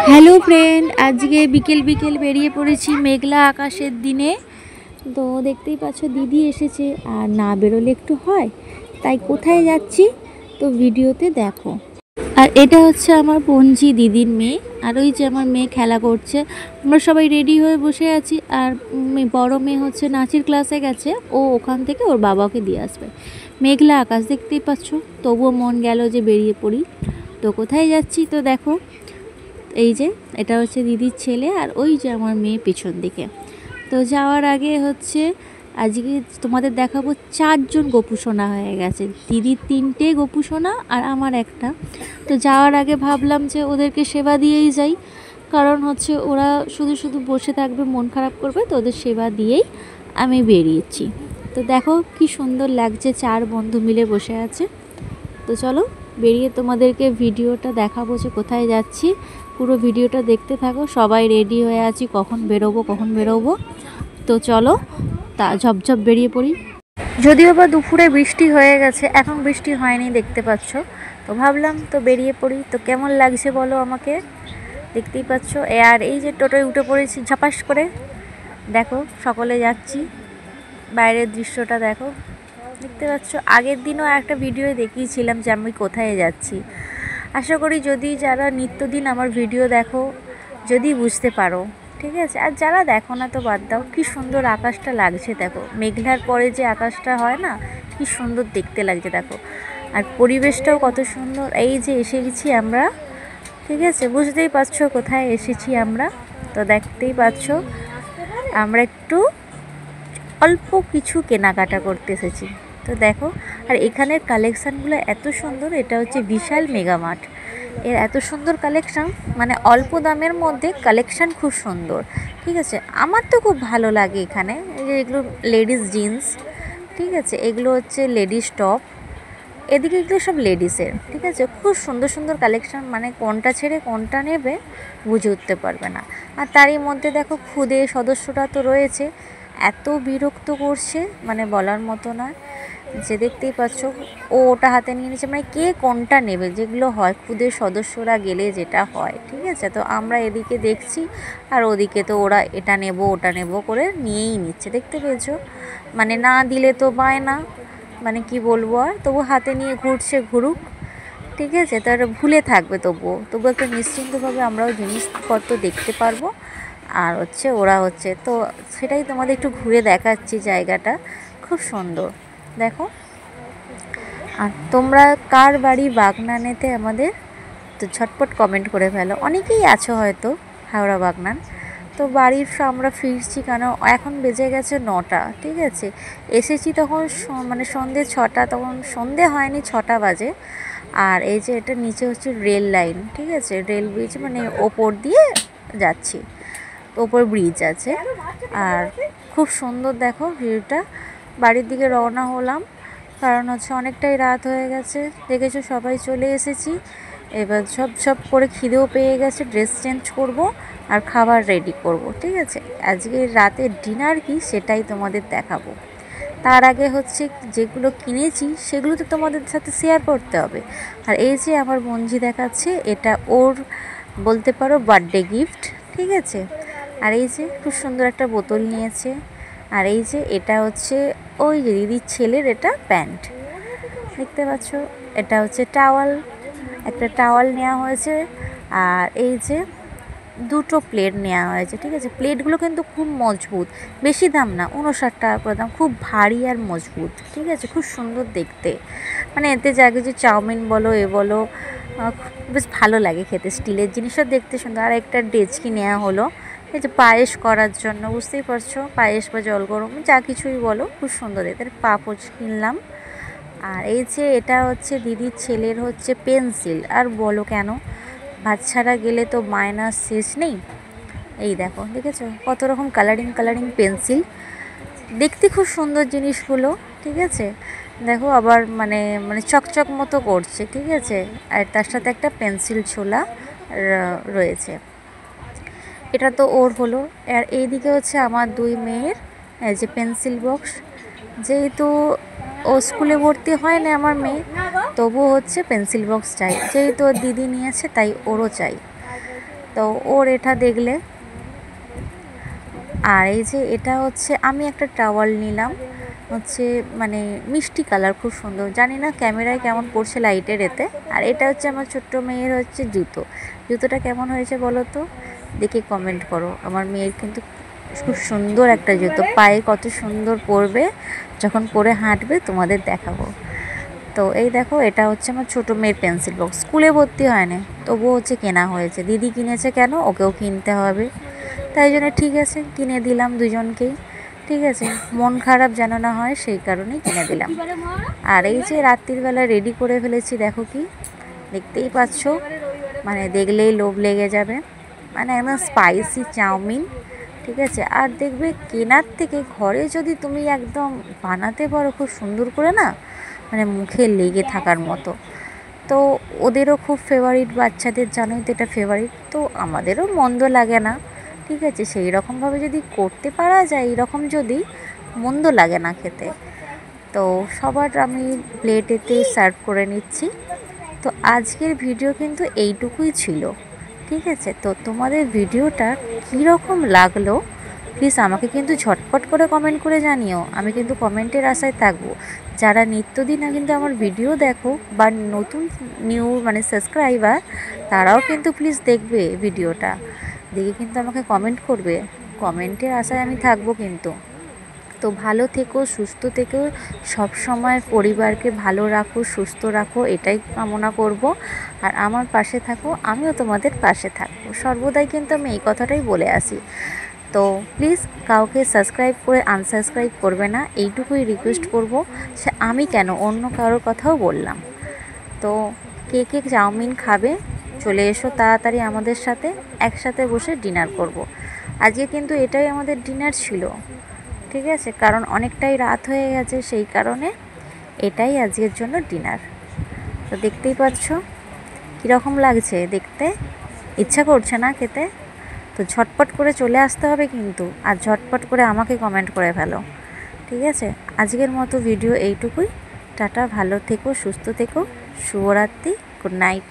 Hello friend, আজকে বিকেল বিকেল বেরিয়ে পড়েছি মেঘলা আকাশের দিনে। তো দেখতেই পাচ্ছ দিদি এসেছে, আর না বেরোলে একটু হয়, তাই কোথায় যাচ্ছি তো ভিডিওতে দেখো। আর এটা হচ্ছে আমার পঞ্জি দিদির মেয়ে, আর ওই যে আমার মেয়ে খেলা করছে। আমরা সবাই রেডি হয়ে বসে আছি, আর বড় মেয়ে হচ্ছে নাচের ক্লাসে গেছে, ও ওখান থেকে ওর বাবাকে দিয়ে আসবে। মেঘলা আকাশ দেখতেই পাচ্ছ, তবুও মন গেল যে বেরিয়ে পড়ি। তো কোথায় যাচ্ছি তো দেখো, এই যে এটা হচ্ছে দিদির ছেলে, আর ওই যে আমার মেয়ে পিছন দিকে। তো যাওয়ার আগে হচ্ছে আজকে তোমাদের দেখাবো 4জন গোপুসোনা হয়ে গেছে, দিদির 3টে গোপুসোনা আর আমার একটা। তো যাওয়ার আগে ভাবলাম যে ওদেরকে সেবা দিয়েই যাই, কারণ হচ্ছে ওরা শুধু শুধু বসে থাকবে, মন খারাপ করবে, তো ওদের সেবা দিয়েই আমি বেরিয়েছি। তো দেখো কি সুন্দর লাগছে, 4 বন্ধু মিলে বসে আছে। তো চলো বেরিয়ে তোমাদেরকে ভিডিওটা দেখাবো যে কোথায় যাচ্ছি। পুরো ভিডিওটা দেখতে থাকো। সবাই রেডি হয়ে আছি, কখন বেরোবো। তো চলো ঝপঝপ বেরিয়ে পড়ি। যদিও বা দুপুরে বৃষ্টি হয়ে গেছে, এখন বৃষ্টি হয়নি দেখতে পাচ্ছ। তো ভাবলাম তো বেরিয়ে পড়ি। তো কেমন লাগছে বলো আমাকে, দেখতেই পাচ্ছ। আর এই যে টোটোয় উঠে পড়েছি ঝাপাস করে, দেখো সকলে যাচ্ছি। বাইরের দৃশ্যটা দেখো, দেখতে পাচ্ছ। আগের দিনও একটা ভিডিও দেখিয়েছিলাম যে আমি কোথায় যাচ্ছি। আশা করি যদি যারা নিত্যদিন আমার ভিডিও দেখো, যদি বুঝতে পারো, ঠিক আছে। আর যারা দেখো না তো বাদ দাও। কি সুন্দর আকাশটা লাগছে দেখো, মেঘলার পরে যে আকাশটা হয় না, কি সুন্দর দেখতে লাগছে দেখো। আর পরিবেশটাও কত সুন্দর। এই যে এসে গেছি আমরা, ঠিক আছে, বুঝতেই পারছো কোথায় এসেছি আমরা। তো দেখতেই পাচ্ছ আমরা একটু অল্প কিছু কেনাকাটা করতে এসেছি। তো দেখো, আর এখানের কালেকশানগুলো এত সুন্দর। এটা হচ্ছে বিশাল মেগা মার্ট, এর এত সুন্দর কালেকশান, মানে অল্প দামের মধ্যে কালেকশান খুব সুন্দর, ঠিক আছে। আমার তো খুব ভালো লাগে এখানে। এই যে এগুলো লেডিস জিন্স, ঠিক আছে, এগুলো হচ্ছে লেডিস টপ, এদিকে এগুলো সব লেডিসের, ঠিক আছে। খুব সুন্দর সুন্দর কালেকশান, মানে কোনটা ছেড়ে কোনটা নেবে বুঝে উঠতে পারবে না। আর তারই মধ্যে দেখো খুদে সদস্যরা তো রয়েছে, এত বিরক্ত করছে মানে বলার মতো নয়। যে দেখতেই পাচ্ছ ও ওটা হাতে নিয়ে নিচ্ছে, মানে কে কোনটা নেবে, যেগুলো হয় খুদে সদস্যরা গেলে যেটা হয়, ঠিক আছে। তো আমরা এদিকে দেখছি, আর ওদিকে তো ওরা এটা নেব ওটা নেব করে নিয়েই নিচ্ছে, দেখতে পেয়েছো। মানে না দিলে তো বায়না, মানে কি বলবো, আর তবু হাতে নিয়ে ঘুরছে, ঘুরুক, ঠিক আছে। তো এটা ভুলে থাকবে, তবু একটা নিশ্চিন্তভাবে আমরাও জিনিসপত্র দেখতে পারবো। আর হচ্ছে ওরা হচ্ছে, তো সেটাই তোমাদের একটু ঘুরে দেখাচ্ছি, জায়গাটা খুব সুন্দর দেখো। আর তোমরা কার বাড়ি বাগনানেতে আমাদের, তো ঝটপট কমেন্ট করে ফেলো। অনেকেই আছো হয়তো হাওড়া বাগনান। তো বাড়ির আমরা ফিরছি, কেন এখন বেজে গেছে 9টা, ঠিক আছে। এসেছি তখন মানে সন্ধে 6টা, তখন সন্ধে হয়নি, 6টা বাজে। আর এই যে এটা নিচে হচ্ছে রেল লাইন, ঠিক আছে, রেল ব্রিজ, মানে ওপর দিয়ে যাচ্ছি, ওপর ব্রিজ আছে। আর খুব সুন্দর দেখো ভিউটা। বাড়ির দিকে রওনা হলাম, কারণ হচ্ছে অনেকটাই রাত হয়ে গেছে, দেখেছো সবাই চলে এসেছি। এবার সব করে খিদেও পেয়ে গেছে, ড্রেস চেঞ্জ করব আর খাবার রেডি করব, ঠিক আছে। আজকে রাতের ডিনার কি সেটাই তোমাদের দেখাবো। তার আগে হচ্ছে যেগুলো কিনেছি সেগুলো তো তোমাদের সাথে শেয়ার করতে হবে। আর এই যে আমার বঞ্জি দেখাচ্ছে, এটা ওর বলতে পারো বার্থডে গিফট, ঠিক আছে। আর এই যে খুব সুন্দর একটা বোতল নিয়েছে। আর এই যে এটা হচ্ছে ওই যে দিদির ছেলের, এটা প্যান্ট, দেখতে পাচ্ছ। এটা হচ্ছে টাওয়াল, একটা টাওয়াল নেওয়া হয়েছে। আর এই যে 2টো প্লেট নেওয়া হয়েছে, ঠিক আছে। প্লেটগুলো কিন্তু খুব মজবুত, বেশি দাম না, 59 টাকা করে দাম, খুব ভারী আর মজবুত, ঠিক আছে, খুব সুন্দর দেখতে। মানে এতে যা কিছু চাউমিন বলো এ বলো, বেশ ভালো লাগে খেতে, স্টিলের জিনিসও দেখতে সুন্দর। আর একটা ডেচকি নেওয়া হলো, এই যে পায়েস করার জন্য, বুঝতেই পারছো, পায়েস বা জল গরম যা কিছুই বলো, খুব সুন্দর দেখতে। পাপোশ কিনলাম। আর এই যে এটা হচ্ছে দিদির ছেলের হচ্ছে পেন্সিল, আর বলো কেন, বাচ্চারা গেলে তো মাইনাস শেষ নেই। এই দেখো, দেখেছো কত রকম কালারিং পেন্সিল, দেখতে খুব সুন্দর জিনিসগুলো, ঠিক আছে। দেখো আবার মানে মানে চকচক মতো করছে, ঠিক আছে। আর তার সাথে একটা পেন্সিল ছোলা রয়েছে, এটা তো ওর হলো। আর এইদিকে হচ্ছে আমার 2 মেয়ের এই যে পেন্সিল বক্স, যেহেতু ও স্কুলে ভর্তি হয় না আমার মেয়ে, তবু হচ্ছে পেন্সিল বক্স চাই, যেহেতু ওর দিদি নিয়েছে তাই ওরও চাই। তো তো ওর এটা দেখলে। আর এই যে এটা হচ্ছে আমি একটা টাওয়াল নিলাম, হচ্ছে মানে মিষ্টি কালার, খুব সুন্দর, জানি না ক্যামেরায় কেমন পড়ছে লাইটের এতে। আর এটা হচ্ছে আমার ছোট্ট মেয়ের হচ্ছে জুতোটা কেমন হয়েছে বলো তো, দেখে কমেন্ট করো। আমার মেয়ের কিন্তু খুব সুন্দর একটা জুতো, পায়ে কত সুন্দর পরবে, যখন পরে হাঁটবে তোমাদের দেখাবো। তো এই দেখো, এটা হচ্ছে আমার ছোটো মেয়ের পেন্সিল বক্স, স্কুলে ভর্তি হয়নি তবুও হচ্ছে কেনা হয়েছে, দিদি কিনেছে কেন, ওকেও কিনতে হবে, তাই জন্য ঠিক আছে কিনে দিলাম দুজনকেই। ঠিক আছে, মন খারাপ যেন না হয় সেই কারণেই কিনে দিলাম। আর এই যে রাত্রিবেলা রেডি করে ফেলেছি, দেখো কি, দেখতেই পাচ্ছ, মানে দেখলেই লোভ লেগে যাবে, মানে একদম স্পাইসি চাউমিন। ঠিক আছে, আর দেখবে কেনার থেকে ঘরে যদি তুমি একদম বানাতে পারো খুব সুন্দর করে না, মানে মুখে লেগে থাকার মতো। তো ওদেরও খুব ফেভারিট, বাচ্চাদের জানোই তো এটা ফেভারিট, তো আমাদেরও মন্দ লাগে না। ঠিক আছে, সেই রকমভাবে যদি করতে পারা যায় এরকম, যদি মন্দ লাগে না খেতে। তো সবার আমি প্লেটেতে সার্ভ করে নিচ্ছি। তো আজকের ভিডিও কিন্তু এইটুকুই ছিল। ঠিক আছে, তো তোমাদের ভিডিওটা কীরকম লাগলো প্লিজ আমাকে কিন্তু ঝটপট করে কমেন্ট করে জানিও, আমি কিন্তু কমেন্টের আশায় থাকবো। যারা নিত্যদিন কিন্তু আমার ভিডিও দেখো বা নতুন মানে সাবস্ক্রাইবার, তারাও কিন্তু প্লিজ দেখবে ভিডিওটা, দেখে কিন্তু আমাকে কমেন্ট করবে, কমেন্টের আশায় আমি থাকবো কিন্তু। তো ভালো থেকো, সুস্থ থেকো, সব সময় পরিবারকে ভালো রাখো, সুস্থ রাখো, এটাই কামনা করব। আর আমার পাশে থাকো, আমিও তোমাদের পাশে থাকবো সর্বদাই, কিন্তু আমি এই কথাটাই বলে আসি। তো প্লিজ কাউকে সাবস্ক্রাইব করে আনসাবস্ক্রাইব করবে না, এইটুকুই রিকোয়েস্ট করব। সে আমি কেন, অন্য কারোর কথাও বললাম। তো কে কে চাউমিন খাবে চলে এসো তাড়াতাড়ি আমাদের সাথে, একসাথে বসে ডিনার করব। আজকে কিন্তু এটাই আমাদের ডিনার ছিল। ঠিক আছে, কারণ অনেকটাই রাত হয়ে গেছে, সেই কারণে এটাই আজকের জন্য ডিনার। তো দেখতেই পাচ্ছ কীরকম লাগছে দেখতে, ইচ্ছা করছে না খেতে? তো ঝটপট করে চলে আসতে হবে কিন্তু, আর ঝটপট করে আমাকে কমেন্ট করে ফেলো। ঠিক আছে, আজকের মতো ভিডিও এইটুকুই। টাটা, ভালো থেকো, সুস্থ থেকো, শুভরাত্রি, গুড নাইট।